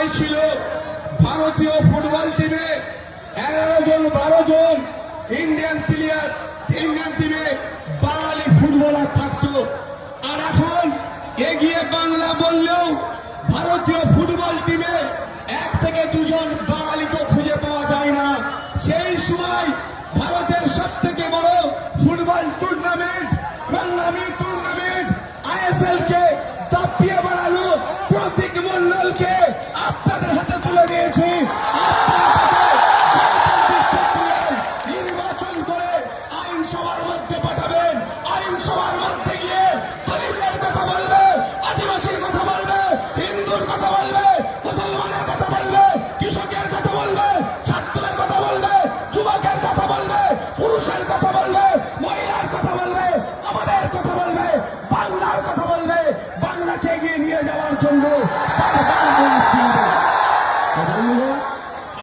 সময় ছিল ভারতীয় ফুটবল টিমে 11 জন 12 জন ইন্ডিয়ান প্লেয়ার, ইন্ডিয়ান টিমে বাঙালি ফুটবলার থাকতো। আর এখন এগিয়ে বাংলা বললেও ভারতীয় ফুটবল টিমে 1 থেকে 2 জন বাঙালিকে খুঁজে পাওয়া যায় না। সেই সময় ভারতের সব থেকে বড় ফুটবল টুর্নামেন্ট, বাংলামি টুর্নামেন্ট ISL কে দাপিয়ে বাড়ালো প্রতীক মন্ডলকে আপনাদের হাতে তুলে দিয়েছি। নির্বাচন করে আইনসভার মধ্যে পাঠাবেন, আইনসভার মধ্যে গিয়ে দলিতের কথা বলবে, আদিবাসীর কথা বলবে, হিন্দুর কথা বলবে, মুসলমানের কথা বলবে, কৃষকের কথা বলবে, ছাত্রের কথা বলবে, যুবকের কথা বলবে, পুরুষের কথা বলবে, মহিলার কথা বলবে, আমাদের কথা বলবে, বাংলার কথা বলবে। বাংলাকে এগিয়ে নিয়ে যাওয়ার জন্য